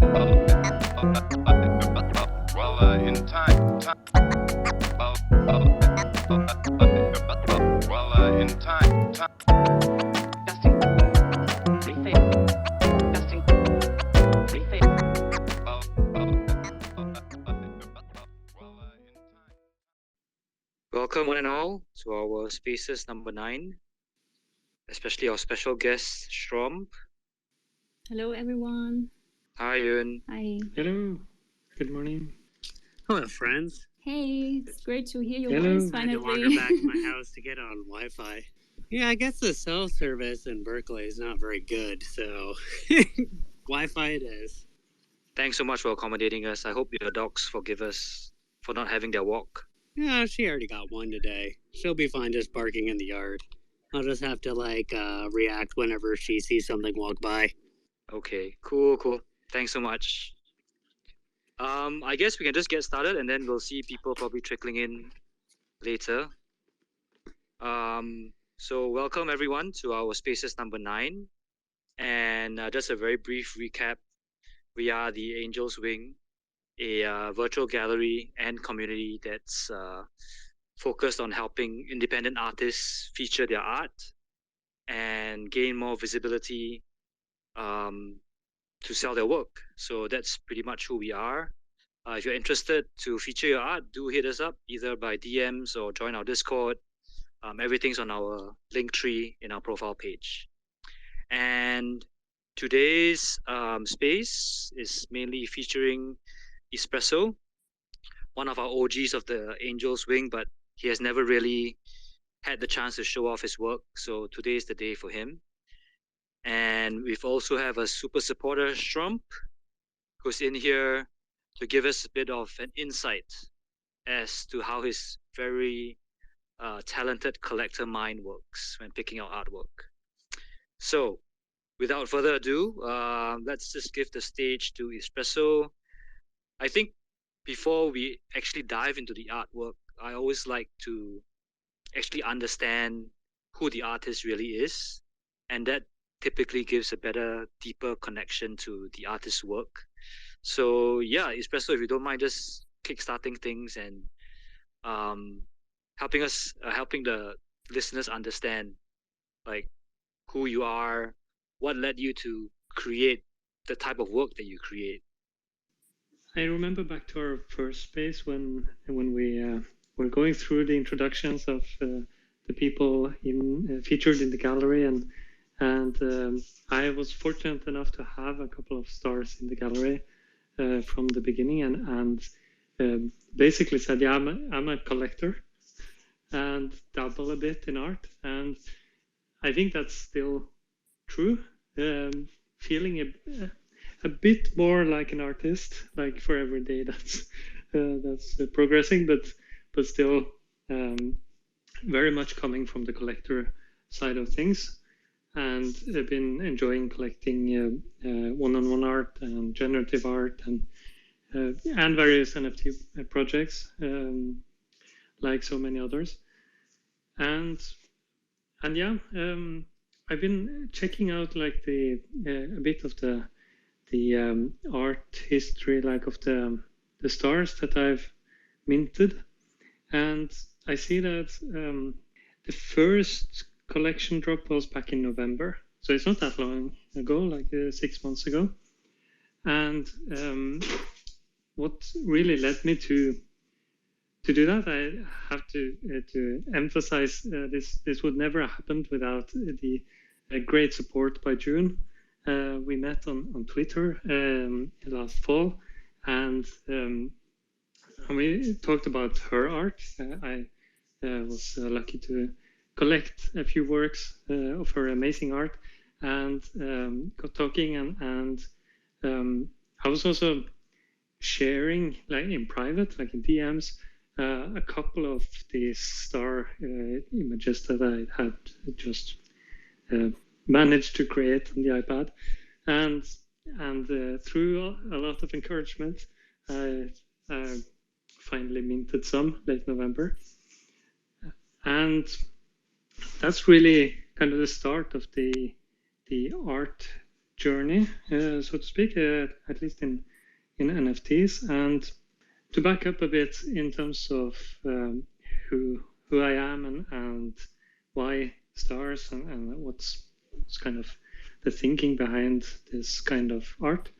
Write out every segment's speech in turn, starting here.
In time. In time. Testing. Refail. Testing. Refail. Welcome, one and all, to our Spaces number 9, especially our special guest, Shruuump. Hello, everyone. Hi, Yun. Hi. Hello. Good morning. Hello, friends. Hey, it's great to hear your Hello. voice I had to finally. wander back to my house to get on Wi-Fi. Yeah, I guess the cell service in Berkeley is not very good, so Wi-Fi it is. Thanks so much for accommodating us. I hope your dogs forgive us for not having their walk. Yeah, she already got one today. She'll be fine just barking in the yard. I'll just have to, react whenever she sees something walk by. Okay, cool. Thanks so much. I guess we can just get started and then we'll see people probably trickling in later. So welcome everyone to our Spaces number 9. And just a very brief recap. We are the Angels Wing, a virtual gallery and community that's focused on helping independent artists feature their art and gain more visibility to sell their work. So that's pretty much who we are. If you're interested to feature your art, do hit us up either by DMs or join our Discord. Everything's on our link tree in our profile page. And today's space is mainly featuring Ethspresso, one of our OGs of the Angels Wing, but he has never really had the chance to show off his work. So today is the day for him. And we've also have a super supporter, Shruuump, who's in here to give us a bit of an insight as to how his very talented collector mind works when picking out artwork. So without further ado, let's just give the stage to Ethspresso. I think before we actually dive into the artwork, I always like to actually understand who the artist really is, and that typically gives a better, deeper connection to the artist's work. So yeah, Ethspresso, if you don't mind just kickstarting things and helping the listeners understand like who you are, what led you to create the type of work that you create. I remember back to our first space when we were going through the introductions of the people featured in the gallery, and I was fortunate enough to have a couple of stars in the gallery from the beginning, and basically said, yeah, I'm a collector and dabble a bit in art, and I think that's still true. Feeling a bit more like an artist, like for every day that's progressing, but still very much coming from the collector side of things. And I've been enjoying collecting one-on-one art and generative art and various NFT projects, like so many others. And yeah, I've been checking out like a bit of the art history, like of the stars that I've minted, and I see that the first collection drop was back in November, so it's not that long ago, like 6 months ago. And what really led me to do that, I have to emphasize this would never have happened without the great support by June. We met on Twitter last fall, and we talked about her art. I was lucky to collect a few works of her amazing art, and got talking, and I was also sharing, like in private, like in DMs, a couple of these star images that I had just managed to create on the iPad, and through a lot of encouragement, I finally minted some late November, and that's really kind of the start of the art journey, so to speak, at least in NFTs. And to back up a bit in terms of who I am and why stars and what's kind of the thinking behind this kind of art.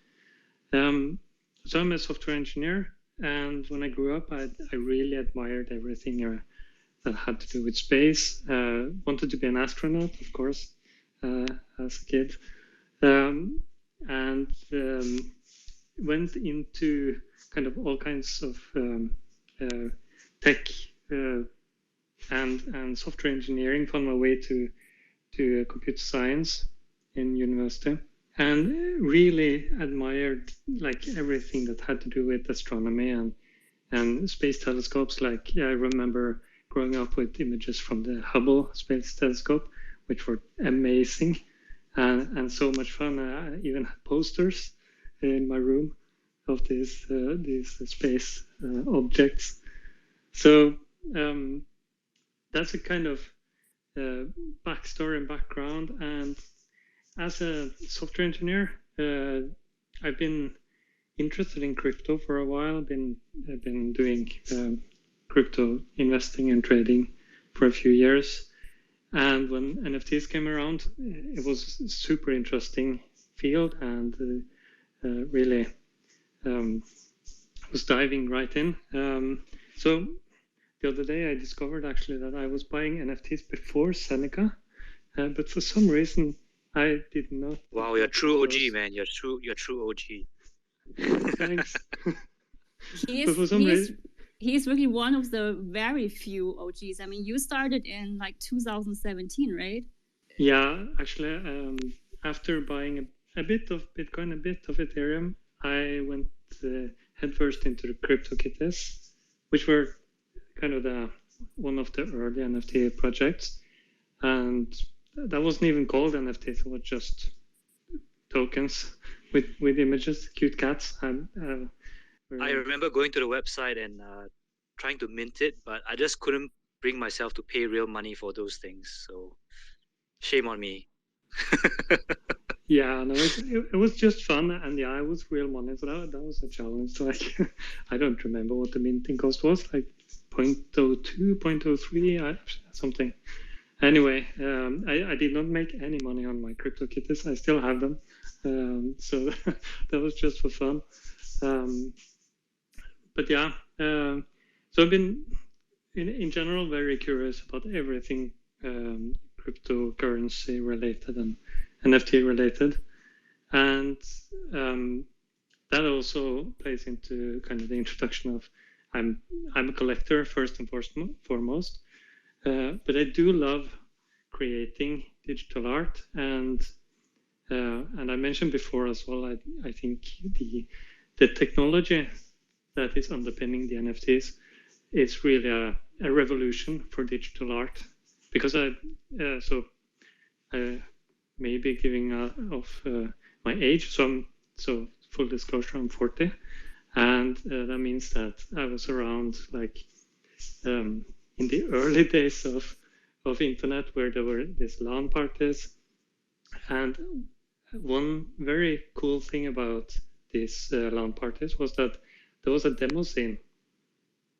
So I'm a software engineer, and when I grew up, I really admired everything that had to do with space. Wanted to be an astronaut, of course, as a kid, and went into kind of all kinds of tech and software engineering. Found my way to computer science in university, and really admired like everything that had to do with astronomy and space telescopes. Like, I remember growing up with images from the Hubble Space Telescope, which were amazing and so much fun. I even had posters in my room of these space objects. So that's a kind of backstory and background. And as a software engineer, I've been interested in crypto for a while. I've been doing crypto investing and trading for a few years. And when NFTs came around, it was a super interesting field, and really was diving right in. So the other day I discovered actually that I was buying NFTs before Seneca, but for some reason I did not. Wow, you're true OG, man. You're true OG. Thanks. He's really one of the very few OGs. I mean, you started in like 2017, right? Yeah, actually, after buying a bit of Bitcoin, a bit of Ethereum, I went headfirst into the CryptoKitties, which were kind of one of the early NFT projects. And that wasn't even called NFTs, it was just tokens with images, cute cats. I remember going to the website and trying to mint it, but I just couldn't bring myself to pay real money for those things. So shame on me. Yeah, no, it was just fun, and yeah, it was real money, so that was a challenge. Like, I don't remember what the minting cost was, like 0.02, 0.03, something. Anyway, I did not make any money on my CryptoKitties. I still have them, so that was just for fun. But yeah, so I've been in general very curious about everything cryptocurrency related and NFT related, and that also plays into kind of the introduction of I'm a collector first and foremost, but I do love creating digital art, and I mentioned before as well. I think the technology that is underpinning the NFTs is really a revolution for digital art, because I may be giving off my age. So full disclosure, I'm 40, and that means that I was around like in the early days of internet, where there were these LAN parties. And one very cool thing about these LAN parties was that there was a demo scene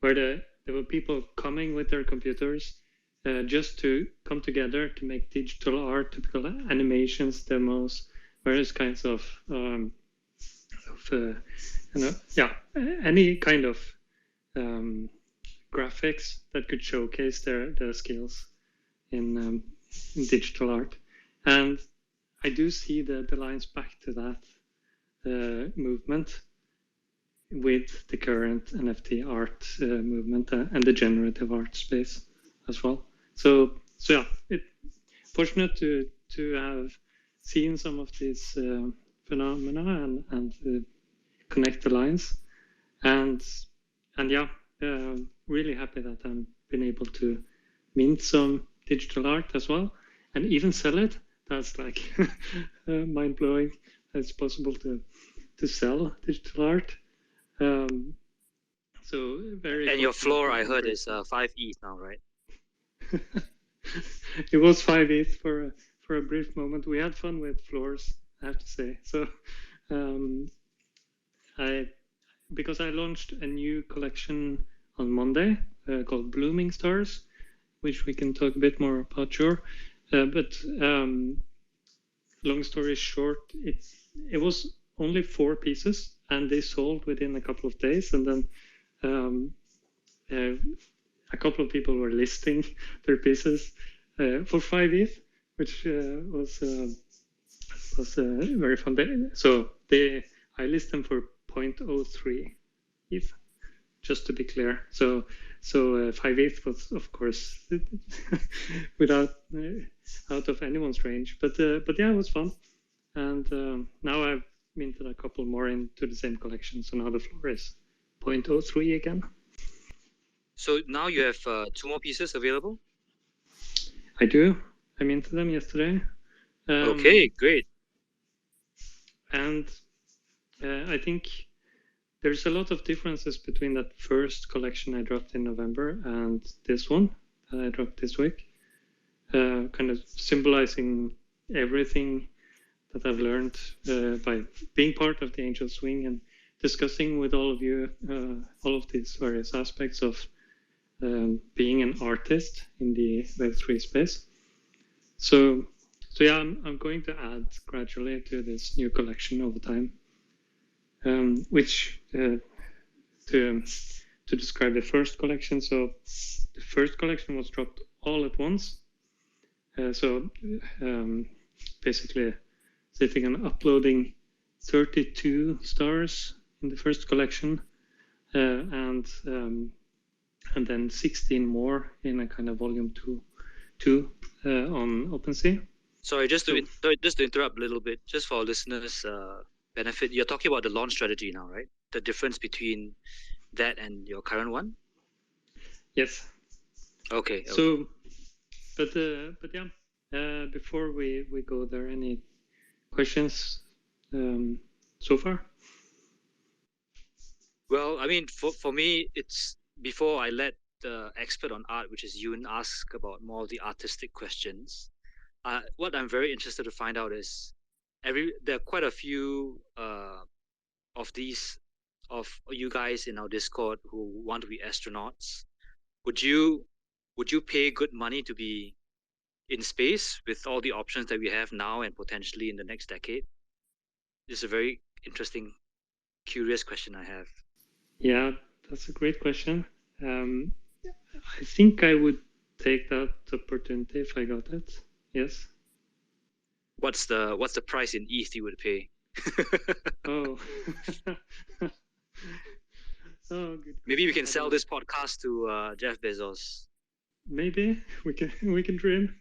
where there were people coming with their computers just to come together to make digital art, typical animations, demos, various kinds of any kind of graphics that could showcase their skills in digital art. And I do see the lines back to that movement with the current NFT art movement and the generative art space as well. So yeah, fortunate to have seen some of these phenomena and connect the lines, and yeah, really happy that I've been able to mint some digital art as well, and even sell it. That's like mind blowing. It's possible to sell digital art. So very. And your floor, I heard, is 5 ETH now, right? It was 5 ETH for a brief moment. We had fun with floors I have to say. So because I launched a new collection on Monday called Blooming Stars, which we can talk a bit more about, sure. But long story short, it was only 4 pieces, and they sold within a couple of days. And then a couple of people were listing their pieces for 5 ETH, which was very fun. So I list them for 0.03 ETH, just to be clear. So 5 ETH was, of course, without out of anyone's range. But yeah, it was fun. And now I've minted a couple more into the same collection. So now the floor is 0.03 again. So now you have 2 more pieces available? I do. I minted them yesterday. Okay, great. And I think there's a lot of differences between that first collection I dropped in November and this one that I dropped this week, kind of symbolizing everything that I've learned by being part of the Angel Swing and discussing with all of you all of these various aspects of being an artist in the Web3 space. So yeah, I'm going to add gradually to this new collection over time, which to describe the first collection. So the first collection was dropped all at once. Basically sitting and uploading 32 stars in the first collection, and then 16 more in a kind of volume 2 on OpenSea. Sorry, just to interrupt a little bit, just for our listeners' benefit, you're talking about the launch strategy now, right? The difference between that and your current one? Yes. Okay. So, but yeah, before we go there, any questions so far? Well, I mean, for me, it's before I let the expert on art, which is Yoon, ask about more of the artistic questions. What I'm very interested to find out is there are quite a few of you guys in our Discord who want to be astronauts. Would you pay good money to be in space with all the options that we have now and potentially in the next decade? This is a very interesting, curious question I have. Yeah, that's a great question. I think I would take that opportunity if I got it. Yes. What's the price in ETH you would pay? Oh. Oh, good. Maybe we can sell this podcast to Jeff Bezos. Maybe we can dream,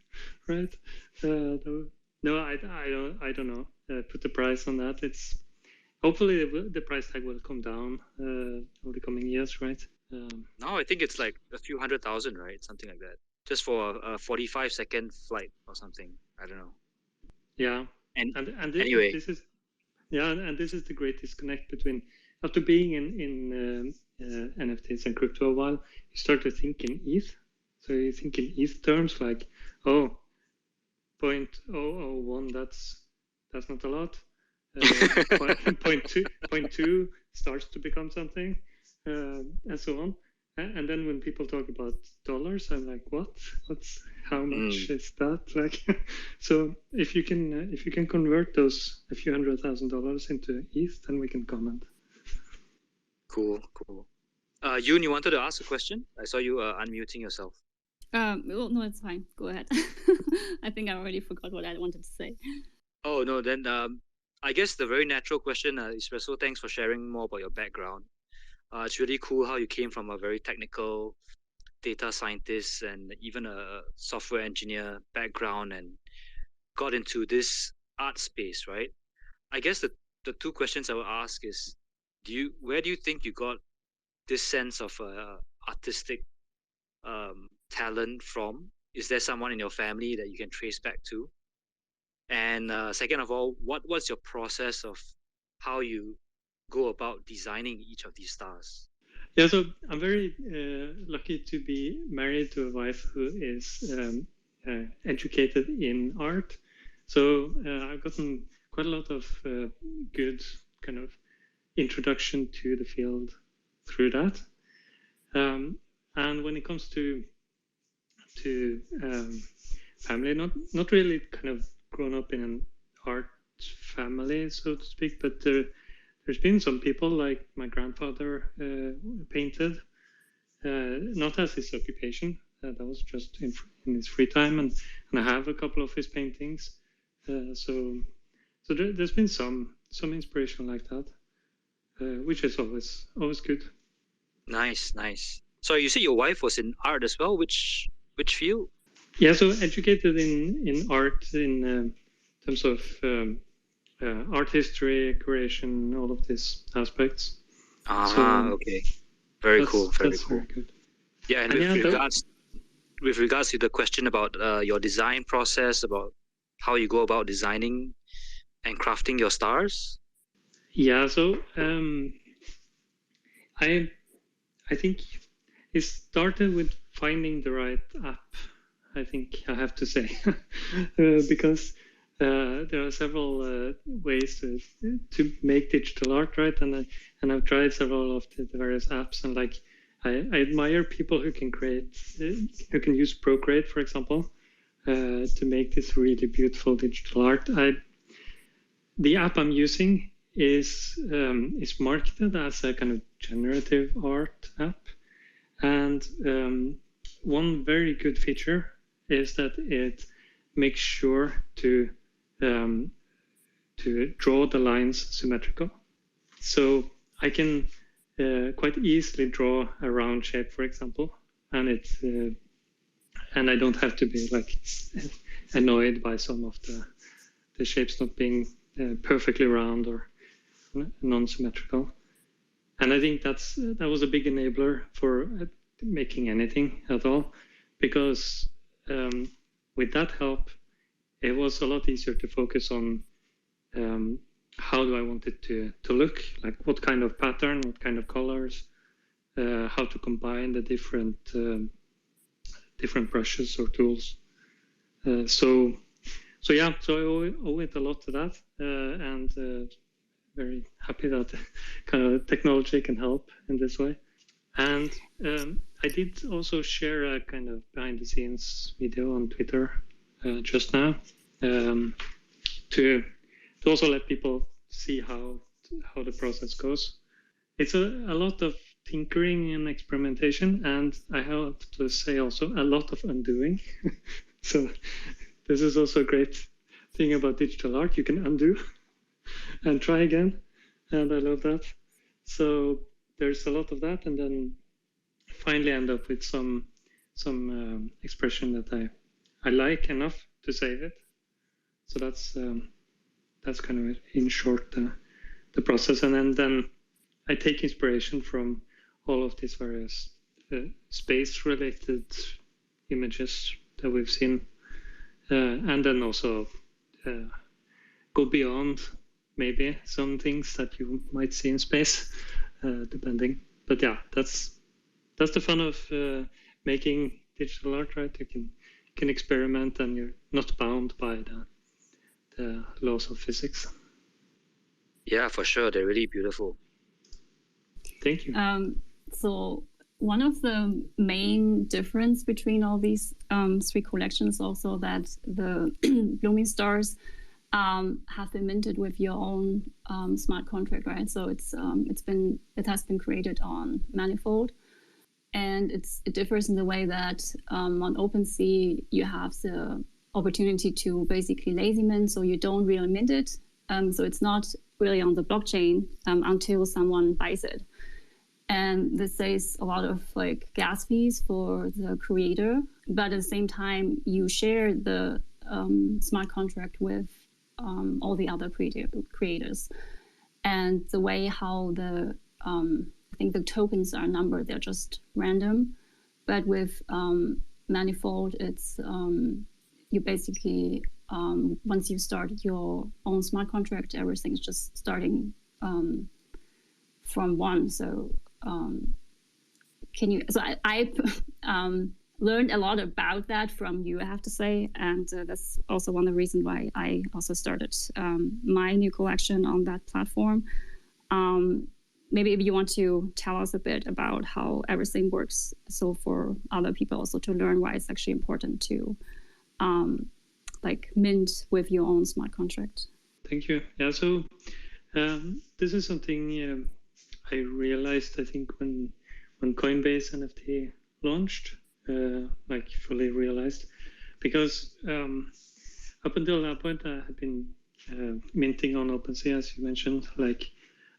right? No, I don't know. Put the price on that. It's hopefully the price tag will come down over the coming years, right? No, I think it's like a few 100,000, right? Something like that. Just for a 45-second flight or something. I don't know. Yeah. And anyway, this is the great disconnect between after being in NFTs and crypto a while, you start to think in ETH. So you think in ETH terms, like, 0.001, that's not a lot. 0.2 starts to become something, and so on. And then when people talk about dollars, I'm like, what? How much is that? Like, so if you can convert those a few $100,000 into ETH, then we can comment. Cool. Yoon, you wanted to ask a question? I saw you unmuting yourself. Well, no, it's fine. Go ahead. I think I already forgot what I wanted to say. Oh no, then I guess the very natural question, Ethspresso, thanks for sharing more about your background. It's really cool how you came from a very technical data scientist and even a software engineer background and got into this art space, right? I guess the 2 questions I will ask is, where do you think you got this sense of artistic talent from? Is there someone in your family that you can trace back to? And second of all, what's your process of how you go about designing each of these stars? Yeah, so I'm very lucky to be married to a wife who is educated in art. So I've gotten quite a lot of good kind of introduction to the field through that. And when it comes to family, not really kind of grown up in an art family, so to speak, but there's been some people, like my grandfather painted, not as his occupation. That was just in his free time, and I have a couple of his paintings. So there's been some inspiration like that, which is always good. Nice. So you said your wife was in art as well. Which field? Yeah, so educated in art in terms of art history, creation, all of these aspects. Okay. Very cool. Very that's cool. Very good. Yeah, and with regards to the question about your design process, about how you go about designing and crafting your stars. Yeah, so I think it started with finding the right app. I think I have to say, because there are several ways to make digital art, right? And I've tried several of the various apps, and like I admire people who can use Procreate, for example, to make this really beautiful digital art. The app I'm using is marketed as a kind of generative art app, and one very good feature is that it makes sure to draw the lines symmetrical. So I can quite easily draw a round shape, for example, and I don't have to be like annoyed by some of the shapes not being perfectly round or non-symmetrical. And I think that was a big enabler for making anything at all, because with that help, it was a lot easier to focus on how do I want it to look, like what kind of pattern, what kind of colors, how to combine the different brushes or tools. So I owe it a lot to that, and very happy that kind of technology can help in this way. And I did also share a kind of behind the scenes video on Twitter just now to also let people see how the process goes. It's a lot of tinkering and experimentation, and I have to say also a lot of undoing. So this is also a great thing about digital art. You can undo and try again, and I love that. So there's a lot of that, and then finally end up with some expression that I like enough to save it. So that's kind of in short the process, and then I take inspiration from all of these various space-related images that we've seen, and then also go beyond maybe some things that you might see in space, depending. But yeah, that's the fun of making digital art, right? You can experiment, and you're not bound by the laws of physics. Yeah, for sure. They're really beautiful. Thank you. So one of the main difference between all these three collections also that the blooming stars have been minted with your own smart contract, right? So it has been created on Manifold, and it differs in the way that on OpenSea you have the opportunity to basically lazy mint, so you don't really mint it. So it's not really on the blockchain until someone buys it. And this saves a lot of like gas fees for the creator, but at the same time, you share the smart contract with all the other creators. And the way how I think the tokens are numbered, they're just random. But with Manifold, it's you basically, once you start your own smart contract, everything's just starting from one. So can you? So I learned a lot about that from you, I have to say. And that's also one of the reasons why I also started my new collection on that platform. Maybe if you want to tell us a bit about how everything works, so for other people also to learn why it's actually important to like mint with your own smart contract. Thank you. Yeah, so this is something I realized, I think, when Coinbase NFT launched, like fully realized, because up until that point I had been minting on OpenSea, as you mentioned. Like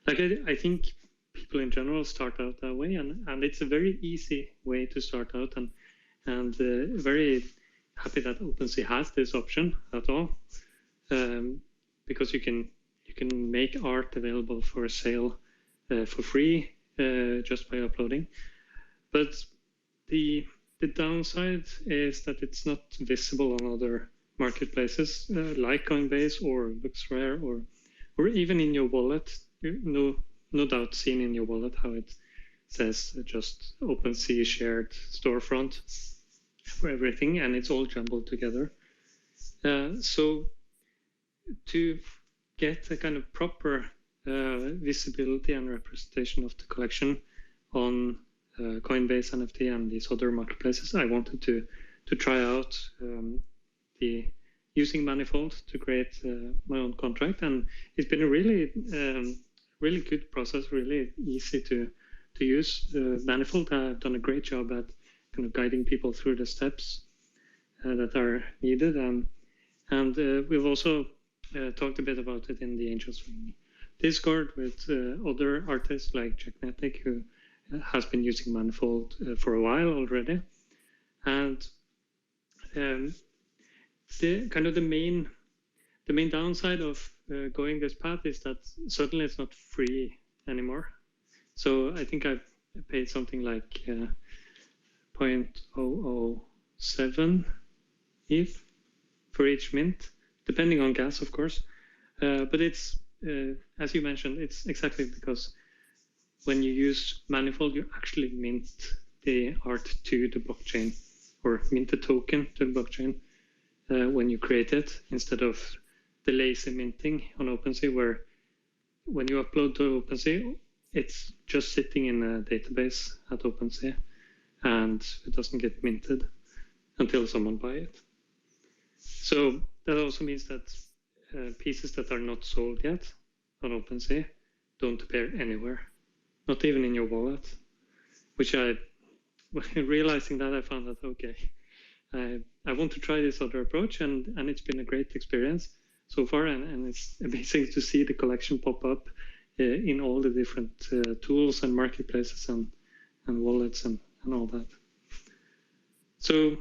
I think people in general start out that way, and it's a very easy way to start out, and very happy that OpenSea has this option at all, because you can make art available for sale for free just by uploading. But the downside is that it's not visible on other marketplaces like Coinbase or LooksRare, or even in your wallet. No doubt seen in your wallet how it says just OpenSea shared storefront for everything, and it's all jumbled together. So to get a kind of proper visibility and representation of the collection on Coinbase NFT and these other marketplaces, I wanted to try out using Manifold to create my own contract, and it's been a really good process, really easy to use. Manifold have done a great job at kind of guiding people through the steps that are needed, and we've also talked a bit about it in the Angels Ring Discord with other artists like Jacknetic, who has been using Manifold for a while already. And the main downside of going this path is that certainly it's not free anymore. So I think I paid something like 0.007 ETH for each mint, depending on gas, of course. But it's, as you mentioned, it's exactly because when you use Manifold, you actually mint the art to the blockchain, or mint the token to the blockchain when you create it, instead of the lazy minting on OpenSea, where when you upload to OpenSea, it's just sitting in a database at OpenSea, and it doesn't get minted until someone buys it. So that also means that pieces that are not sold yet on OpenSea don't appear anywhere, not even in your wallet, which realizing that, I found that, okay, I want to try this other approach, and it's been a great experience so far, and it's amazing to see the collection pop up in all the different tools and marketplaces and wallets and all that. So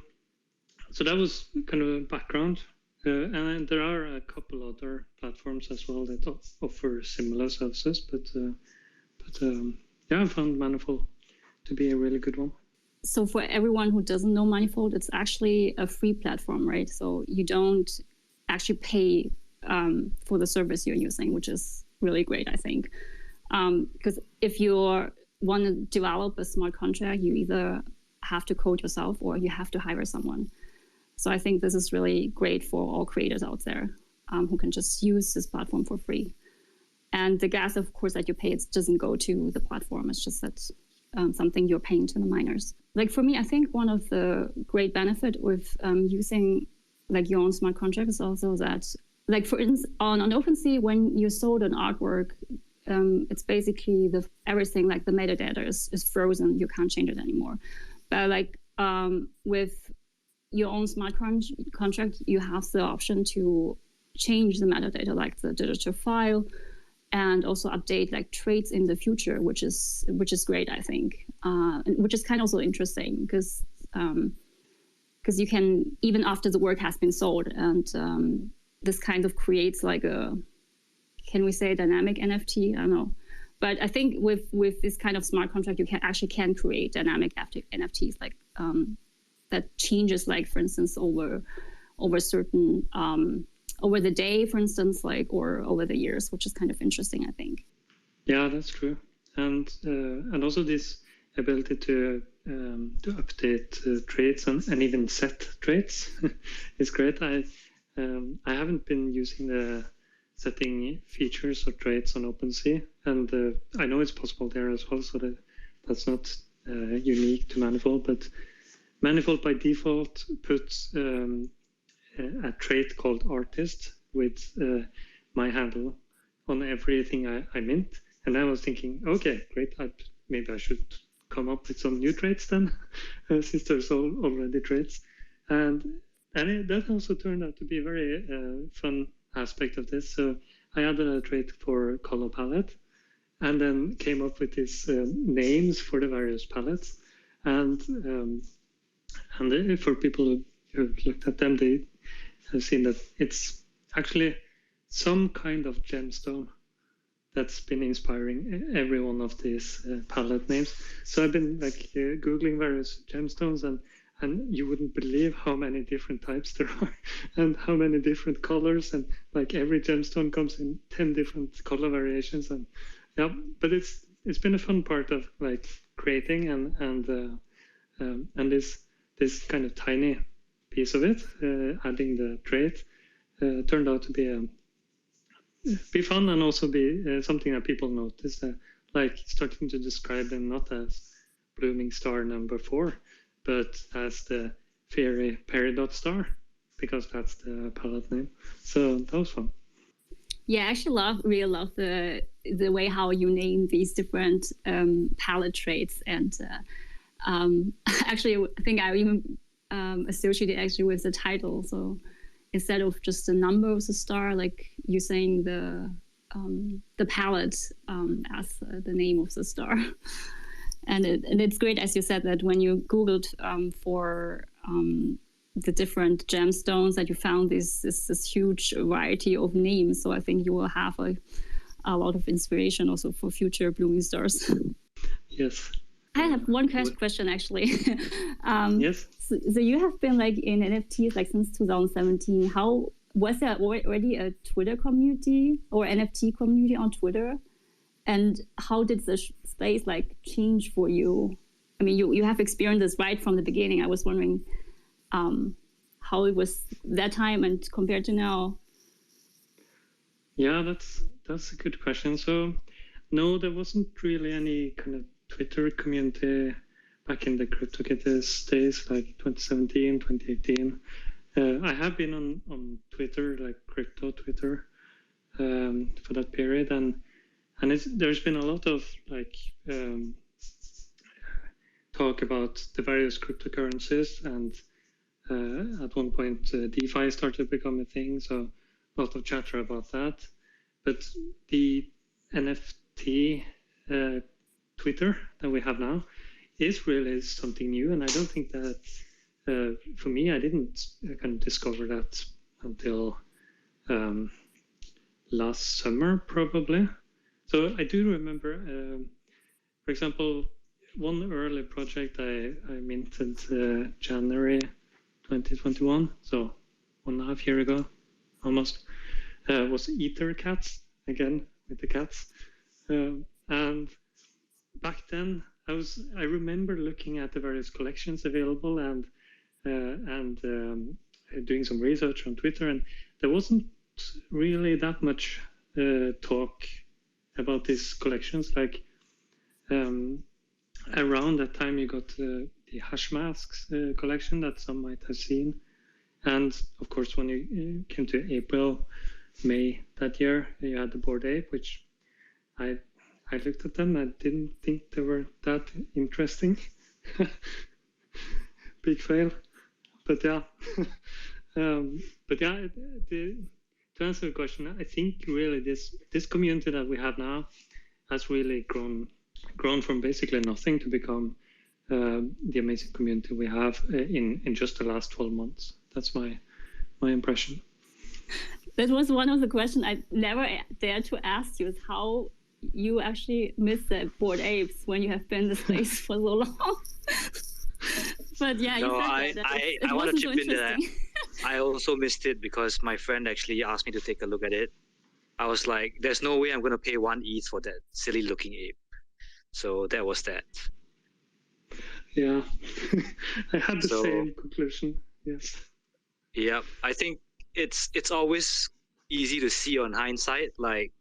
that was kind of a background, and there are a couple other platforms as well that offer similar services, but yeah, I found Manifold to be a really good one. So for everyone who doesn't know Manifold, it's actually a free platform, right? So you don't actually pay for the service you're using, which is really great, I think. Because if you want to develop a smart contract, you either have to code yourself or you have to hire someone. So I think this is really great for all creators out there who can just use this platform for free. And the gas, of course, that you pay, it doesn't go to the platform. It's just that something you're paying to the miners. Like for me, I think one of the great benefit with using like your own smart contract is also that, like for instance, on OpenSea, when you sold an artwork, it's basically everything, like the metadata is frozen. You can't change it anymore. But like with your own smart contract, you have the option to change the metadata, like the digital file, and also update like traits in the future, which is great, I think, which is kind of also interesting because you can, even after the work has been sold, and this kind of creates like can we say dynamic NFT? I don't know. But I think with this kind of smart contract, you can create dynamic NFTs, like that changes, like for instance, over certain over the day, for instance, like, or over the years, which is kind of interesting, I think. Yeah, that's true. And also this ability to to update traits and even set traits. It's great. I haven't been using the setting features or traits on OpenSea, and I know it's possible there as well, so that's not unique to Manifold, but Manifold by default puts a trait called artist with my handle on everything I mint. And I was thinking, okay, great, maybe I should come up with some new traits then, since there's already traits. And that also turned out to be a very fun aspect of this. So I added a trait for color palette, and then came up with these names for the various palettes. And for people who've looked at them, they have seen that it's actually some kind of gemstone that's been inspiring every one of these palette names. So I've been like Googling various gemstones, and you wouldn't believe how many different types there are and how many different colors, and like every gemstone comes in 10 different color variations. And yeah, but it's been a fun part of like creating and this kind of tiny piece of it, adding the trait, turned out to be fun, and also be something that people notice, like starting to describe them not as blooming star number 4, but as the fairy peridot star, because that's the palette name. So that was fun. Yeah, I actually really love the way how you name these different palette traits, and actually I think I even associated actually with the title. So instead of just the number of the star, like you saying the palette as the name of the star. And it's great, as you said, that when you Googled for the different gemstones, that you found this huge variety of names. So I think you will have a lot of inspiration also for future blooming stars. Yes. I have one question actually. Yes. So you have been like in NFTs like since 2017. How was there already a Twitter community or NFT community on Twitter? And how did the space like change for you? I mean, you have experienced this right from the beginning. I was wondering how it was that time and compared to now. Yeah, that's a good question. So no, there wasn't really any kind of Twitter community back in the CryptoKitties days, like 2017, 2018. I have been on Twitter, like crypto Twitter, for that period, and there's been a lot of like talk about the various cryptocurrencies, and at one point DeFi started to become a thing, so a lot of chatter about that. But the NFT Twitter that we have now is really something new, and I don't think that for me, I didn't kind of discover that until last summer probably. So I do remember, for example, one early project I minted January 2021, so 1.5 years ago almost, was Ether Cats, again with the cats. And back then I remember looking at the various collections available and doing some research on Twitter, and there wasn't really that much talk about these collections. Like around that time you got the Hash Masks collection that some might have seen, and of course when you came to April, May that year, you had the Bored Ape, which I looked at them. I didn't think they were that interesting. Big fail, but yeah. To answer the question, I think really this community that we have now has really grown from basically nothing to become the amazing community we have in just the last 12 months. That's my impression. That was one of the questions I never dared to ask you, is how you actually miss the Bored Apes when you have been in the space for so long. But yeah, No, you said I want to chip in there. I also missed it because my friend actually asked me to take a look at it. I was like, there's no way I'm going to pay 1 ETH for that silly looking ape. So that was that. Yeah, I had the So- same conclusion. Yes. Yeah, I think it's always easy to see on hindsight. Like,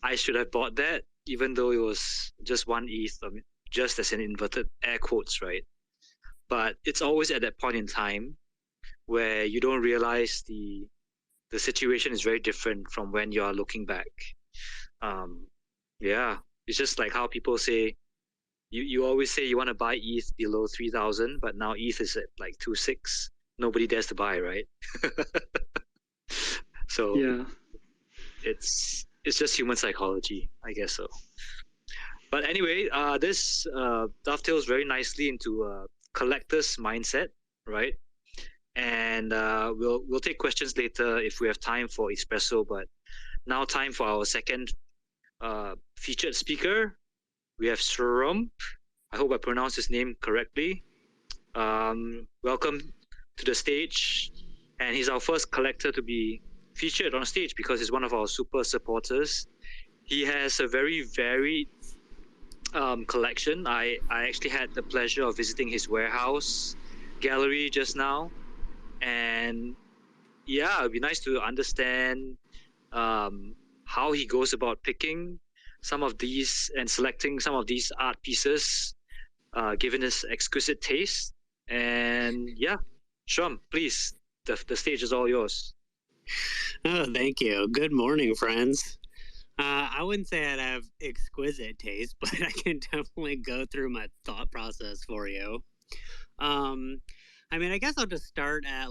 I should have bought that, even though it was just one ETH, just as in inverted air quotes, right? But it's always at that point in time where you don't realize the situation is very different from when you are looking back. Yeah, it's just like how people say you always say you want to buy ETH below 3,000, but now ETH is at like 2.6. Nobody dares to buy, right? So Yeah. it's just human psychology, I guess so. But anyway, this dovetails very nicely into a collector's mindset, right? And we'll take questions later if we have time for Ethspresso. But now time for our second featured speaker. We have Shruuump. I hope I pronounced his name correctly. Welcome to the stage. And he's our first collector to be featured on stage because he's one of our super supporters. He has a very varied collection. I actually had the pleasure of visiting his warehouse gallery just now. And yeah, it'd be nice to understand how he goes about picking some of these and selecting some of these art pieces, given his exquisite taste. And yeah, Shruuump, please, the stage is all yours. Oh, thank you. Good morning, friends. I wouldn't say I'd have exquisite taste, but I can definitely go through my thought process for you. I mean, I guess I'll just start at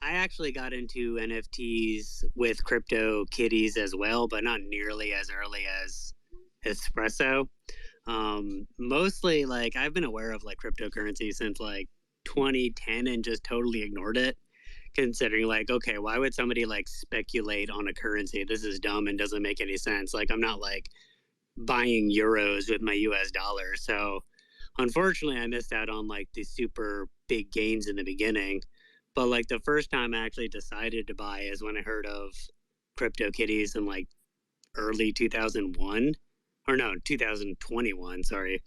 I actually got into NFTs with crypto kitties as well, but not nearly as early as Ethspresso. Mostly I've been aware of cryptocurrency since 2010 and just totally ignored it, considering okay, why would somebody speculate on a currency? This is dumb and doesn't make any sense. I'm not buying euros with my US dollar. So unfortunately I missed out on the super big gains in the beginning. But the first time I actually decided to buy is when I heard of CryptoKitties in early 2001, or no, 2021, sorry.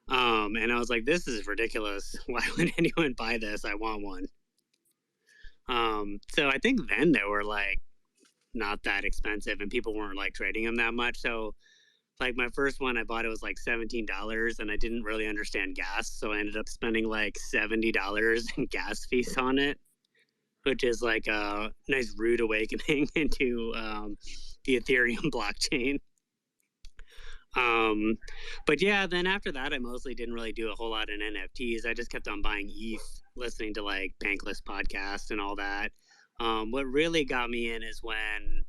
And I was like, this is ridiculous. Why would anyone buy this? I want one. So I think then they were not that expensive and people weren't trading them that much. So my first one I bought, it was $17 and I didn't really understand gas. So I ended up spending $70 in gas fees on it, which is a nice rude awakening into the Ethereum blockchain. But yeah, then after that, I mostly didn't really do a whole lot in NFTs. I just kept on buying ETH, listening to Bankless podcast and all that. What really got me in is when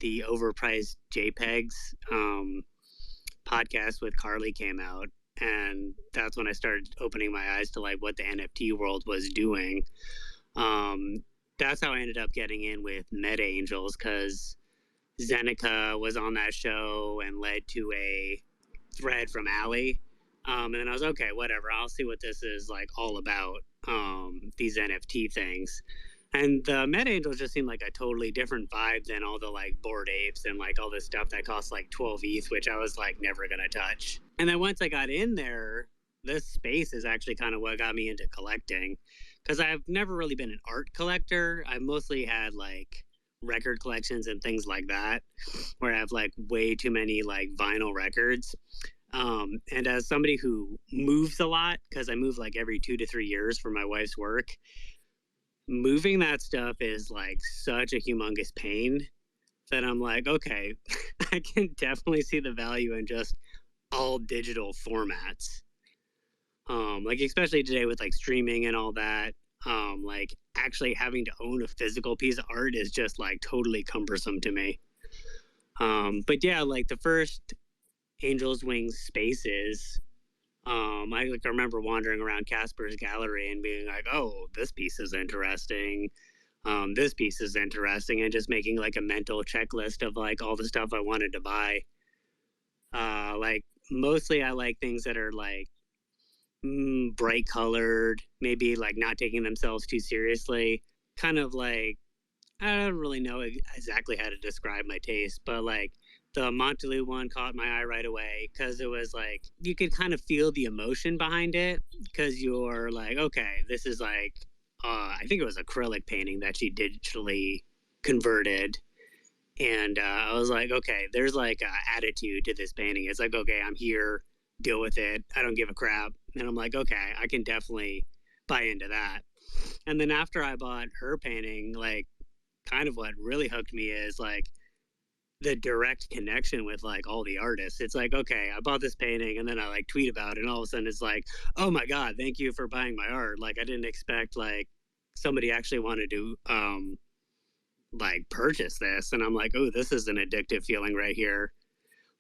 the overpriced JPEGs podcast with Carly came out, and that's when I started opening my eyes to what the NFT world was doing. That's how I ended up getting in with Meta Angels, because Zeneca was on that show and led to a thread from Ali. And then I was okay, whatever, I'll see what this is all about, these NFT things. And the Meta Angels just seemed like a totally different vibe than all the Bored Apes and all this stuff that costs 12 ETH, which I was never gonna touch. And then once I got in there, this space is actually kind of what got me into collecting, because I've never really been an art collector. I've mostly had record collections and things like that, where I have way too many vinyl records. And as somebody who moves a lot, because I move every 2 to 3 years for my wife's work, moving that stuff is such a humongous pain that I'm okay, I can definitely see the value in just all digital formats. Especially today with streaming and all that, actually having to own a physical piece of art is just totally cumbersome to me. But yeah, the first Angel's Wings spaces, I remember wandering around Casper's gallery and being oh, this piece is interesting. This piece is interesting, and just making a mental checklist of all the stuff I wanted to buy. Mostly I like things that are bright colored, maybe not taking themselves too seriously. Kind of I don't really know exactly how to describe my taste, but the Montaloo one caught my eye right away because it was like you could kind of feel the emotion behind it because you're like, okay, this is like I think it was acrylic painting that she digitally converted. And I was like, okay, there's like an attitude to this painting. It's like, okay, I'm here, deal with it. I don't give a crap. And I'm like, okay, I can definitely buy into that. And then after I bought her painting, like kind of what really hooked me is like the direct connection with like all the artists. It's like, okay, I bought this painting and then I like tweet about it and all of a sudden it's like, oh my God, thank you for buying my art. Like I didn't expect like somebody actually wanted to like purchase this. And I'm like, oh, this is an addictive feeling right here.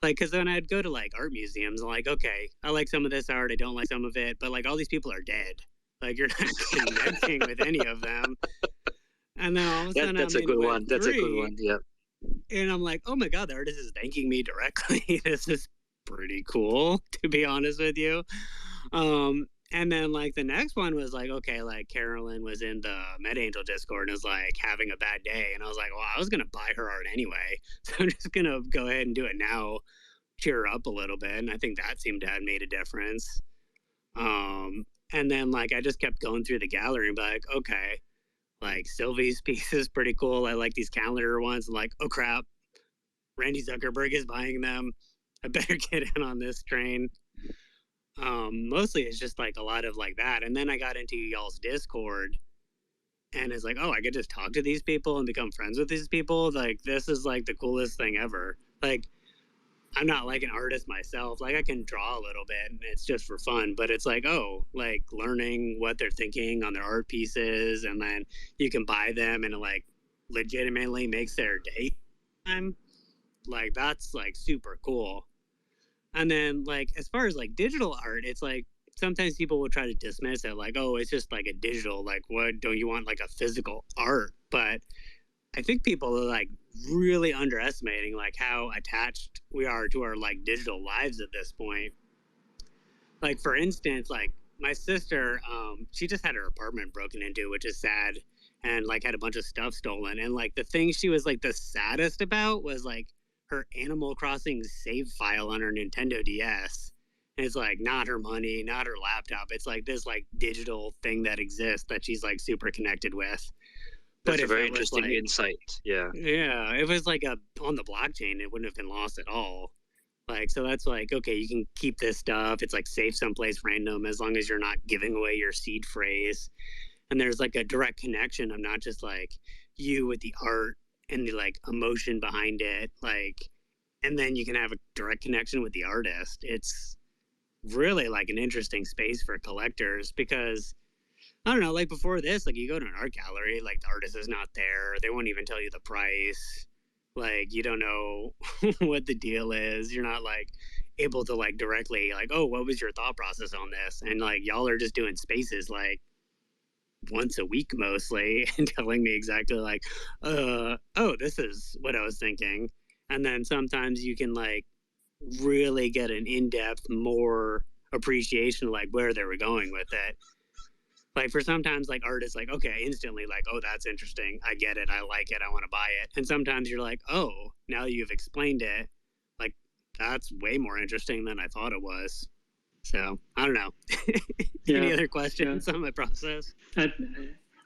Like, cause then I'd go to like art museums and like, okay, I like some of this art, I don't like some of it, but like all these people are dead. Like you're not connecting with any of them. And then all of a sudden that's I'm a good in one. with That's a good three, one. Yeah. and I'm like, oh my God, the artist is thanking me directly. This is pretty cool, to be honest with you. And then like the next one was like, okay, like Carolyn was in the MedAngel Discord and was like having a bad day. And I was like, well, I was gonna buy her art anyway. So I'm just gonna go ahead and do it now, cheer her up a little bit. And I think that seemed to have made a difference. And then like I just kept going through the gallery and be like, okay, like Sylvie's piece is pretty cool. I like these calendar ones. I'm like, oh crap, Randy Zuckerberg is buying them. I better get in on this train. Mostly it's just like a lot of like that. And then I got into y'all's Discord and it's like, oh, I could just talk to these people and become friends with these people. Like this is like the coolest thing ever. Like I'm not like an artist myself. Like I can draw a little bit and it's just for fun, but it's like, oh, like learning what they're thinking on their art pieces and then you can buy them and it like legitimately makes their day time. Like that's like super cool. And then like as far as like digital art, it's like sometimes people will try to dismiss it like, oh, it's just like a digital, like what don't you want like a physical art? But I think people are like really underestimating like how attached we are to our like digital lives at this point. Like for instance, like my sister, she just had her apartment broken into, which is sad, and like had a bunch of stuff stolen. And like the thing she was like the saddest about was like her Animal Crossing save file on her Nintendo DS. And it's like not her money, not her laptop. It's like this like digital thing that exists that she's like super connected with. That's a if very it was, interesting like, insight. Yeah. Yeah, if it was like a on the blockchain, it wouldn't have been lost at all. Like, so that's like, okay, you can keep this stuff. It's like safe someplace random as long as you're not giving away your seed phrase. And there's like a direct connection of not just like you with the art and the like emotion behind it. Like, and then you can have a direct connection with the artist. It's really like an interesting space for collectors because I don't know, like before this, like you go to an art gallery, like the artist is not there. They won't even tell you the price. Like you don't know what the deal is. You're not like able to like directly like, oh, what was your thought process on this? And like y'all are just doing spaces like once a week mostly and telling me exactly like, oh, this is what I was thinking. And then sometimes you can like really get an in-depth, more appreciation of like where they were going with it. Like for sometimes like artists like, okay, instantly like, oh, that's interesting. I get it. I like it. I want to buy it. And sometimes you're like, oh, now you've explained it. Like that's way more interesting than I thought it was. So I don't know. Any other questions on my process? I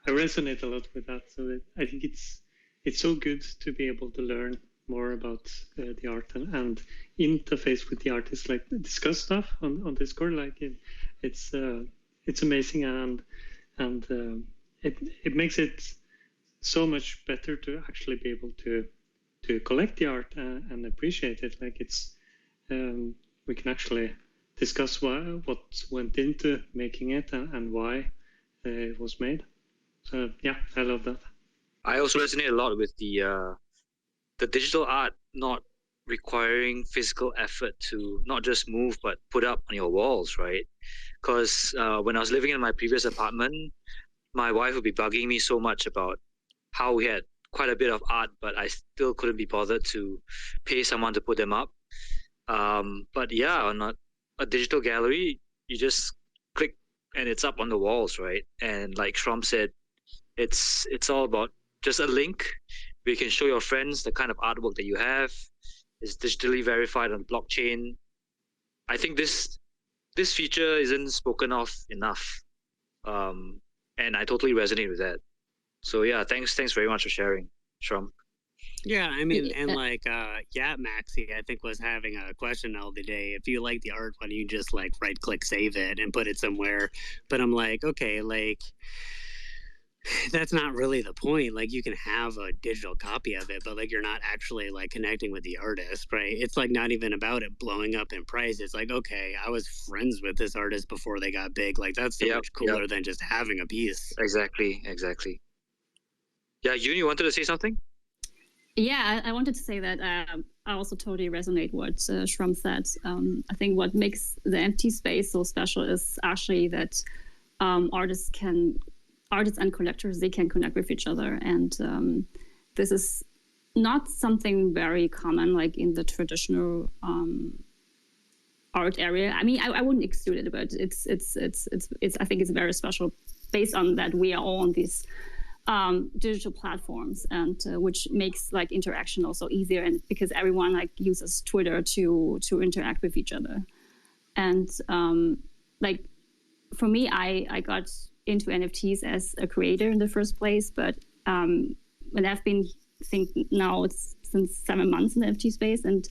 resonate a lot with that. So I think it's so good to be able to learn more about the art and interface with the artists, like discuss stuff on Discord. Like it's amazing and it makes it so much better to actually be able to collect the art and appreciate it. Like it's we can actually discuss what went into making it and why it was made. So yeah, I love that. I also resonate a lot with the digital art not requiring physical effort to not just move but put up on your walls, right? Because when I was living in my previous apartment, my wife would be bugging me so much about how we had quite a bit of art, but I still couldn't be bothered to pay someone to put them up. But yeah, on a digital gallery, you just click and it's up on the walls, right? And like Shruuump said, it's all about just a link where you can show your friends the kind of artwork that you have. is digitally verified on blockchain. I think this feature isn't spoken of enough, and I totally resonate with that. So yeah, thanks very much for sharing, Shruuump. Yeah, I mean, Yeah. and like Maxi, I think was having a question the other day. If you like the art, why don't you just like right click save it and put it somewhere? But I'm like, okay, like that's not really the point. Like you can have a digital copy of it, but like you're not actually like connecting with the artist, right? It's like not even about it blowing up in price. It's like, okay, I was friends with this artist before they got big. Like that's so Yep, much cooler than just having a piece. Exactly. Yeah, you wanted to say something? Yeah, I wanted to say that I also totally resonate what Shruuump said. I think what makes the NFT space so special is actually that artists and collectors, they can connect with each other, and this is not something very common like in the traditional art area. I mean, I wouldn't exclude it, but it's I think it's very special based on that we are all on these digital platforms, and which makes like interaction also easier, and because everyone like uses Twitter to interact with each other. And like for me, I got into NFTs as a creator in the first place, but when I've been now it's since 7 months in the NFT space, and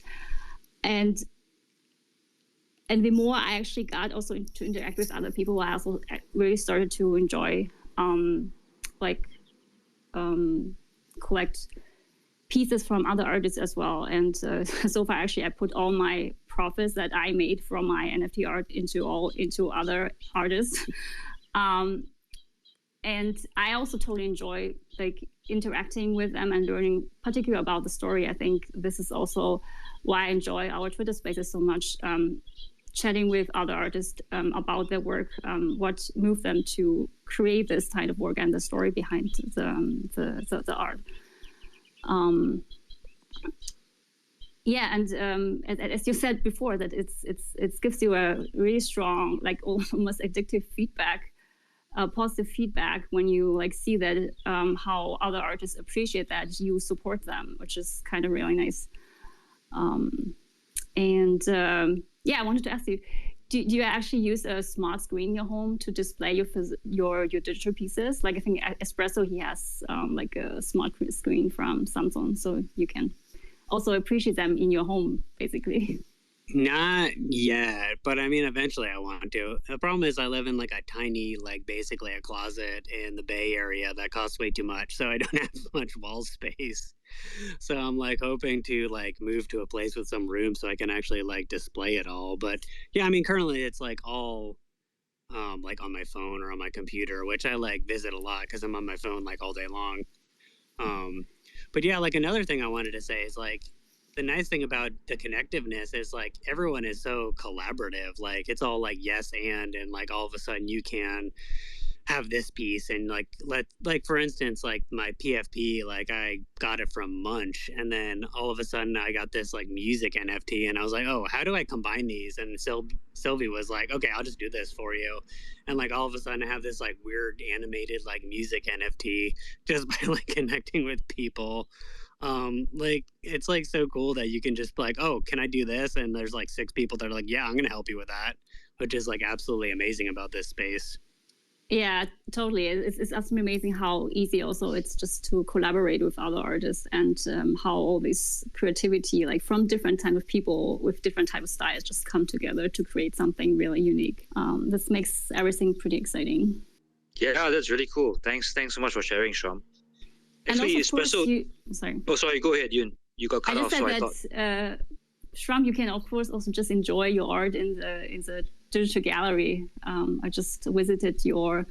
the more I actually got also to interact with other people, I also really started to enjoy collect pieces from other artists as well. And so far, actually, I put all my profits that I made from my NFT art into other artists. And I also totally enjoy like interacting with them and learning particularly about the story. I think this is also why I enjoy our Twitter spaces so much. Chatting with other artists about their work, what moved them to create this kind of work, and the story behind the art. Yeah, and as you said before, that it gives you a really strong, like almost addictive feedback, positive feedback when you like see that how other artists appreciate that you support them, which is kind of really nice. Yeah, I wanted to ask you, do you actually use a smart screen in your home to display your digital pieces? Like I think Ethspresso, he has like a smart screen from Samsung, so you can also appreciate them in your home, basically. Not yet, but I mean, eventually I want to. The problem is I live in like a tiny, like basically a closet in the Bay Area that costs way too much, so I don't have much wall space. So I'm like hoping to like move to a place with some room so I can actually like display it all. But yeah, I mean, currently it's like all like on my phone or on my computer, which I like visit a lot because I'm on my phone like all day long. But yeah, like another thing I wanted to say is like the nice thing about the connectiveness is like everyone is so collaborative. Like it's all like yes and like all of a sudden you can have this piece and like for instance like my PFP, like I got it from Munch, and then all of a sudden I got this like music NFT, and I was like, oh, how do I combine these? And Sylvie was like, okay, I'll just do this for you, and like all of a sudden I have this like weird animated like music NFT just by like connecting with people. Like it's like so cool that you can just be like, oh, can I do this? And there's like 6 people that are like, yeah, I'm gonna help you with that, which is like absolutely amazing about this space. Yeah, totally. It's absolutely amazing how easy also it's just to collaborate with other artists, and how all this creativity, like from different type of people with different type of styles, just come together to create something really unique. This makes everything pretty exciting. Yeah, that's really cool. Thanks so much for sharing, Shruuump. Actually, Ethspresso. Sorry. Oh, sorry. Go ahead, Yun. You got cut off, so I thought. Shruuump, you can of course also just enjoy your art in the digital gallery. I just visited your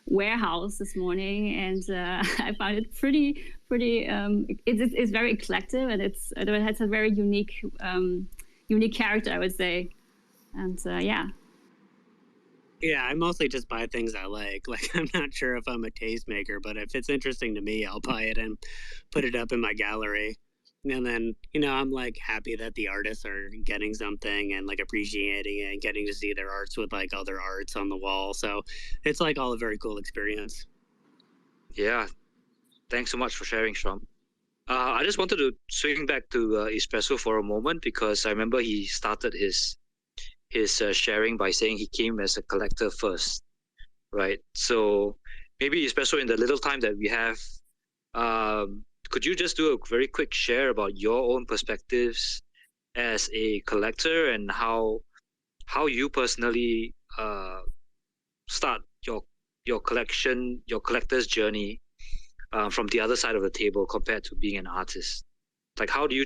warehouse this morning, and I found it pretty. It's very eclectic, and it has a very unique character, I would say. And yeah. Yeah, I mostly just buy things I like. Like, I'm not sure if I'm a tastemaker, but if it's interesting to me, I'll buy it and put it up in my gallery. And then, I'm like happy that the artists are getting something and like appreciating it and getting to see their arts with like other arts on the wall. So it's like all a very cool experience. Yeah. Thanks so much for sharing, Shruuump. I just wanted to swing back to Ethspresso for a moment because I remember he started his sharing by saying he came as a collector first, right? So maybe Ethspresso, in the little time that we have, could you just do a very quick share about your own perspectives as a collector and how you personally start your collector's journey from the other side of the table compared to being an artist? Like, how do you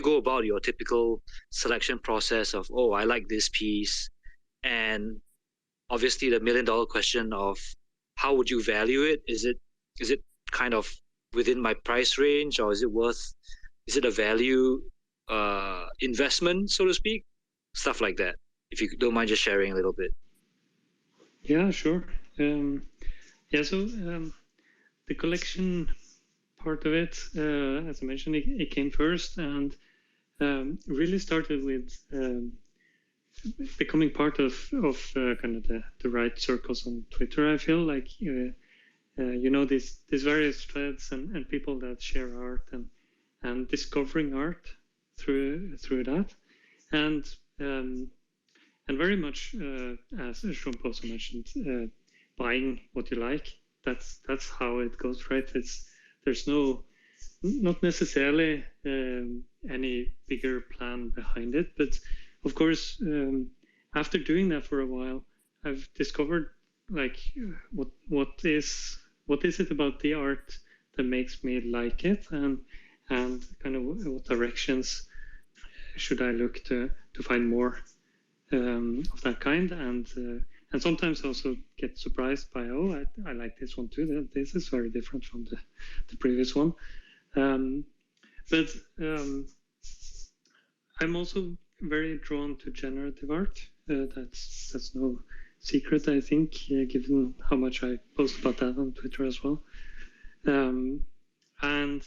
go about your typical selection process of, oh, I like this piece, and obviously the $1 million question of how would you value it? Is it kind of within my price range, or is it a value investment, so to speak? Stuff like that. If you don't mind just sharing a little bit. Yeah, sure. So the collection part of it, as I mentioned, it came first, and really started with becoming part of kind of the right circles on Twitter. I feel like these various threads and people that share art and discovering art through that, and very much as Shruuump also mentioned, buying what you like. That's how it goes, right? There's not necessarily any bigger plan behind it, but of course, after doing that for a while, I've discovered like what is it about the art that makes me like it, and kind of what directions should I look to find more of that kind, and sometimes also get surprised by, oh, I like this one too. This is very different from the previous one. But I'm also very drawn to generative art. That's no secret, I think, given how much I post about that on Twitter as well. And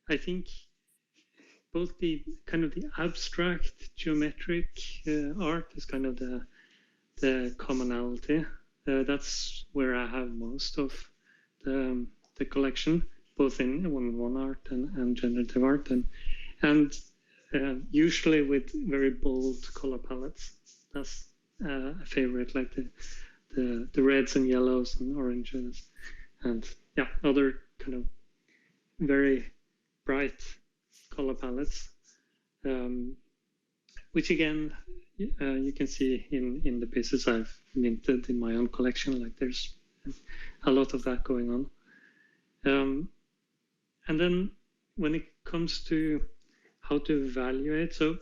I think both the kind of the abstract geometric art is kind of the commonality. That's where I have most of the collection, both in one-on-one art and generative art, and usually with very bold color palettes. That's a favorite, like the reds and yellows and oranges, and other kind of very bright color palettes, which again you can see in the pieces I've minted in my own collection. Like there's a lot of that going on. And then when it comes to how to evaluate, so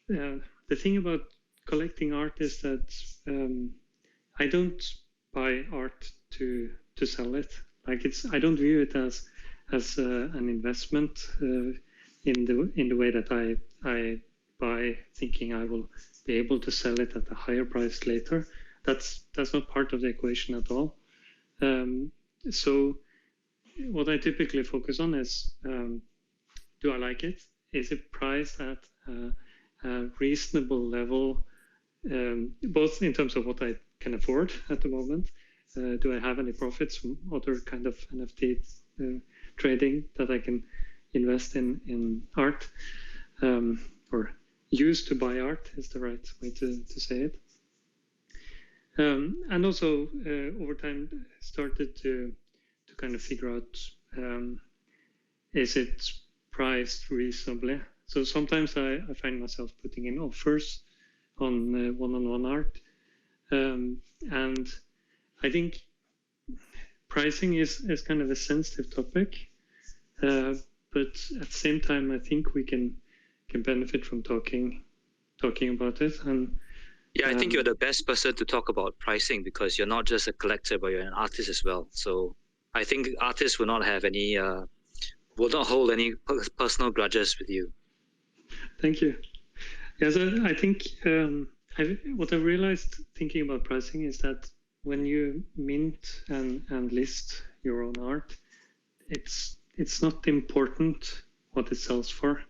the thing about collecting art is that I don't buy art to sell it. Like I don't view it as an investment in the way that I buy thinking I will be able to sell it at a higher price later. That's not part of the equation at all. So what I typically focus on is, do I like it? Is it priced at a reasonable level, both in terms of what I can afford at the moment? Do I have any profits from other kind of NFT trading that I can invest in art, or use to buy art is the right way to say it. And also over time started to kind of figure out, is it priced reasonably? So sometimes I find myself putting in offers on one-on-one art, and I think pricing is kind of a sensitive topic, but at the same time I think we can benefit from talking about it. And I think you're the best person to talk about pricing because you're not just a collector, but you're an artist as well. So I think artists will not have any, will not hold any personal grudges with you. Thank you. Yes, I think what I realized thinking about pricing is that when you mint and list your own art, it's not important what it sells for.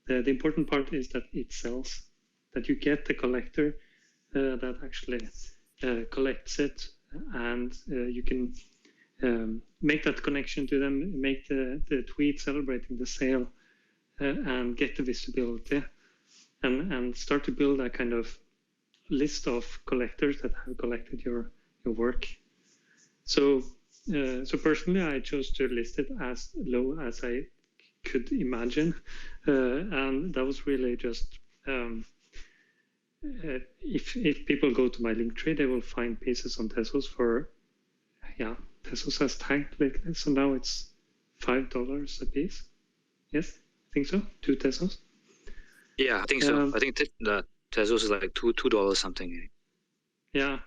The important part is that it sells, that you get the collector that actually collects it, and you can make that connection to them, make the tweet celebrating the sale, and get the visibility, and start to build a kind of list of collectors that have collected your work. So personally, I chose to list it as low as I could imagine, and that was really just if people go to my link tree, they will find pieces on Tezos for Tezos has tagged lately, so now it's $5 a piece. Yes, I think so. 2 Tezos. Yeah, I think so. I think the Tezos is like $2 something. Yeah.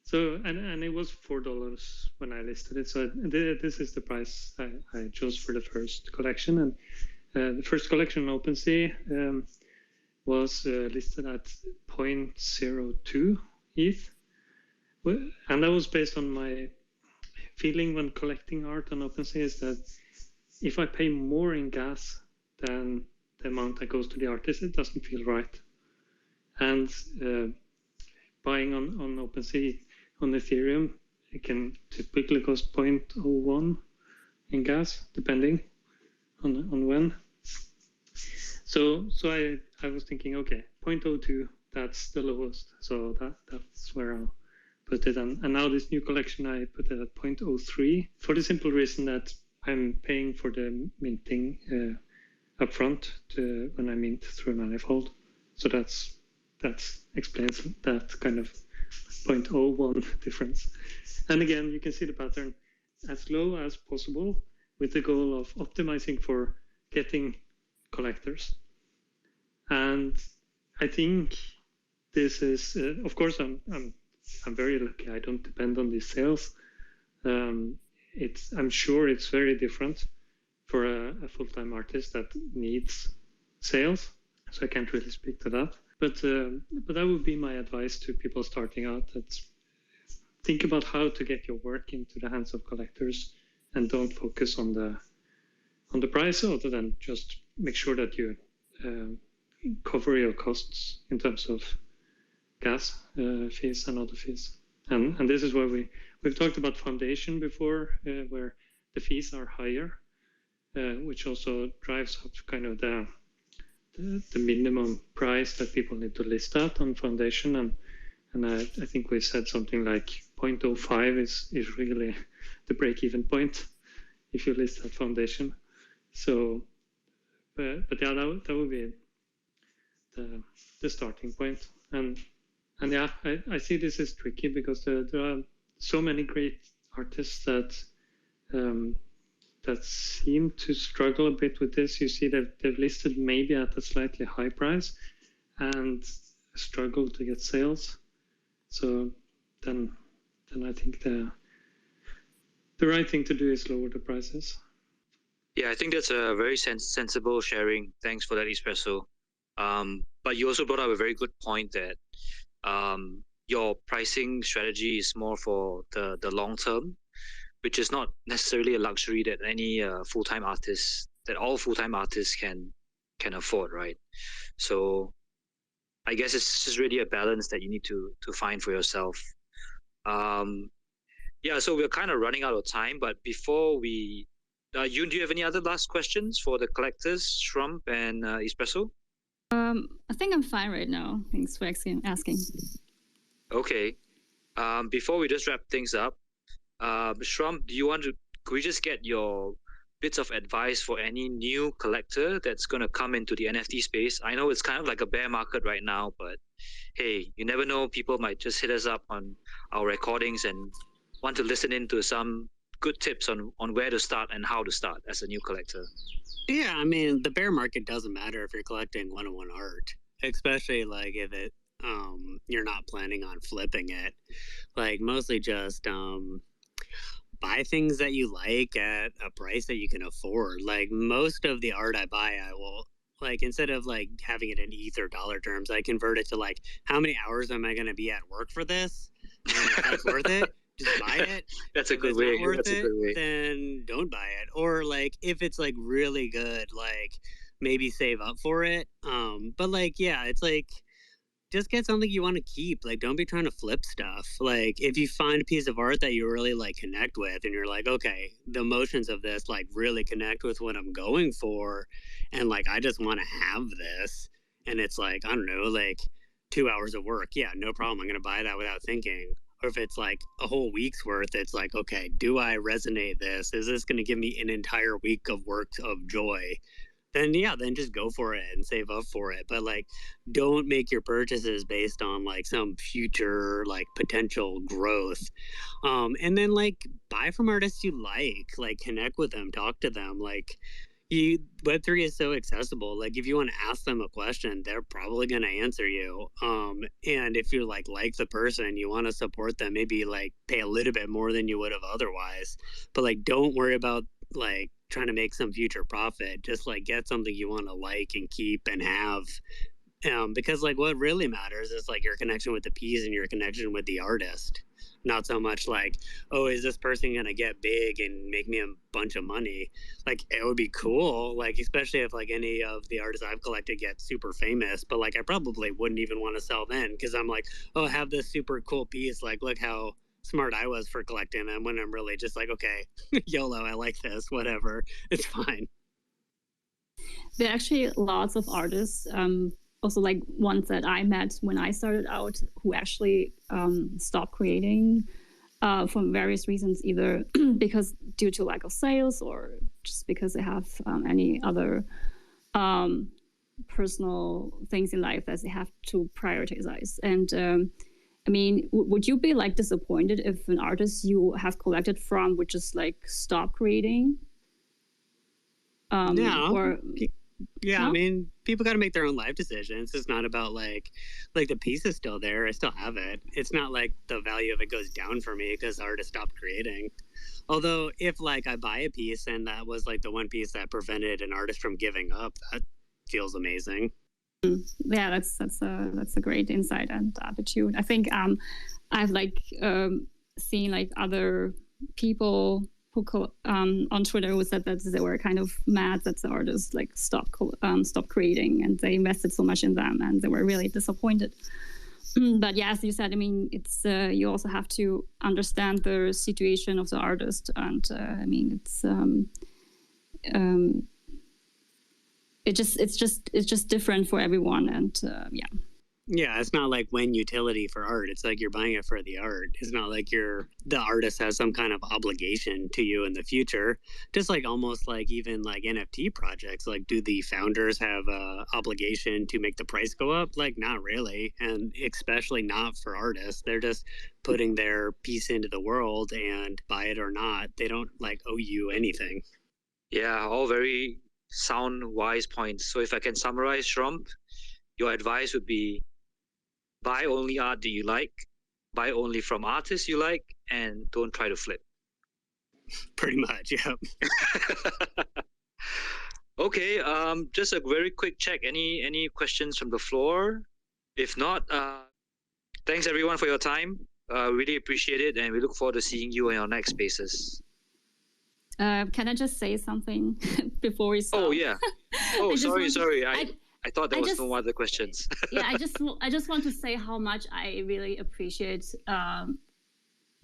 So and it was $4 when I listed it. So this is the price I chose for the first collection, and the first collection on OpenSea was listed at 0.02 ETH, and that was based on my feeling when collecting art on OpenSea is that if I pay more in gas than the amount that goes to the artist, it doesn't feel right. And buying on OpenSea on Ethereum, it can typically cost 0.01 in gas, depending on when. So I was thinking, okay, 0.02, that's the lowest. So that's where I'll put it. And now this new collection, I put it at 0.03 for the simple reason that I'm paying for the minting upfront when I mint through Manifold. So that explains that kind of 0.01 difference. And again, you can see the pattern as low as possible with the goal of optimizing for getting collectors. And I think this is, of course, I'm very lucky. I don't depend on these sales. I'm sure it's very different for a full-time artist that needs sales. So I can't really speak to that. But that would be my advice to people starting out. That's think about how to get your work into the hands of collectors, and don't focus on the price, other than just make sure that you cover your costs in terms of gas fees and other fees. And this is where we've talked about foundation before, where the fees are higher, which also drives up kind of the minimum price that people need to list at on foundation. And I think we said something like 0.05 is really the break-even point if you list at foundation. So, but yeah, that would be the starting point. And yeah, I see this is tricky because there are so many great artists that seem to struggle a bit with this. You see that they've listed maybe at a slightly high price and struggle to get sales. So then I think the right thing to do is lower the prices. Yeah, I think that's a very sensible sharing. Thanks for that, Ethspresso. But you also brought up a very good point that your pricing strategy is more for the long term, which is not necessarily a luxury that all full-time artists can afford, right? So I guess it's just really a balance that you need to find for yourself. Yeah, so we're kind of running out of time, but before we, do you have any other last questions for the collectors, Shruuump and Ethspresso? I think I'm fine right now. Thanks for asking. Okay. Before we just wrap things up, Shruuump, could we just get your bits of advice for any new collector that's going to come into the NFT space? I know it's kind of like a bear market right now, but hey, you never know. People might just hit us up on our recordings and want to listen into some good tips on where to start and how to start as a new collector. Yeah, I mean, the bear market doesn't matter if you're collecting one-on-one art, especially like if you're not planning on flipping it. Like mostly just buy things that you like at a price that you can afford. Like most of the art I buy, I will, like, instead of like having it in ETH or dollar terms, I convert it to like, how many hours am I going to be at work for this? And if that's worth it, just buy it. That's a good way. That's a good way. Then don't buy it. Or like if it's like really good, like maybe save up for it. But like, yeah, it's like just get something you want to keep. Like, don't be trying to flip stuff. Like, if you find a piece of art that you really like connect with, and you're like, okay, the emotions of this like really connect with what I'm going for, and like I just want to have this, and it's like, I don't know, like 2 hours of work. Yeah, no problem. I'm gonna buy that without thinking. Or if it's like a whole week's worth, it's like, okay, do I resonate this? Is this going to give me an entire week of work of joy? Then yeah, then just go for it and save up for it. But like, don't make your purchases based on like some future like potential growth. And then like buy from artists you like connect with them, talk to them. Like, Web3 is so accessible. Like if you want to ask them a question, they're probably going to answer you. And if you like the person, you want to support them, maybe like pay a little bit more than you would have otherwise. But like, don't worry about like trying to make some future profit. Just like get something you want to like and keep and have. Because like what really matters is like your connection with the piece and your connection with the artist. Not so much like, oh, is this person gonna get big and make me a bunch of money? Like it would be cool, like especially if like any of the artists I've collected get super famous. But like I probably wouldn't even want to sell then because I'm like, oh, I have this super cool piece. Like look how smart I was for collecting them. When I'm really just like, okay, YOLO, I like this, whatever, it's fine. There are actually lots of artists, also like ones that I met when I started out, who actually stopped creating for various reasons, either because due to lack of sales or just because they have any other personal things in life that they have to prioritize. And I mean, would you be like disappointed if an artist you have collected from would just like stop creating? No. Or yeah, no? I mean, people got to make their own life decisions. It's not about like the piece is still there. I still have it. It's not like the value of it goes down for me because the artist stopped creating. Although, if like I buy a piece and that was like the one piece that prevented an artist from giving up, that feels amazing. Yeah, that's a great insight and attitude. I think I've like seen like other people who on Twitter who said that they were kind of mad that the artists like stopped creating, and they invested so much in them and they were really disappointed. But yeah, as you said, I mean, it's you also have to understand the situation of the artist, and I mean, it's just different for everyone, and yeah. Yeah, it's not like when utility for art. It's like you're buying it for the art. It's not like the artist has some kind of obligation to you in the future. Just like almost like even like NFT projects. Like, do the founders have a obligation to make the price go up? Like, not really, and especially not for artists. They're just putting their piece into the world, and buy it or not, they don't like owe you anything. Yeah, all very sound, wise points. So if I can summarize, Shruuump, your advice would be buy only art that you like, buy only from artists you like, and don't try to flip. Pretty much, yeah. Okay, just a very quick check. Any questions from the floor? If not, thanks everyone for your time. Really appreciate it, and we look forward to seeing you in our next spaces. Can I just say something before we start? Oh yeah. Oh, sorry. I thought there was just, no other questions. Yeah, I just want to say how much I really appreciate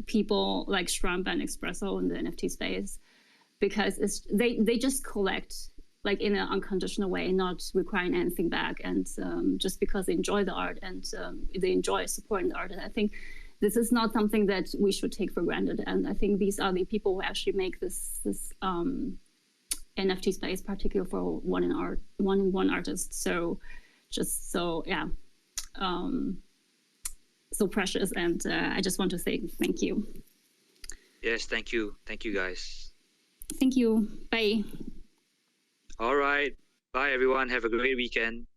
people like Shruuump and Ethspresso in the NFT space, because they just collect like in an unconditional way, not requiring anything back, and just because they enjoy the art and they enjoy supporting the art. And I think this is not something that we should take for granted. And I think these are the people who actually make this NFT space, particularly for one in one artist. So just so yeah, so precious. And I just want to say thank you. Yes, thank you guys. Thank you. Bye. All right, bye everyone. Have a great weekend.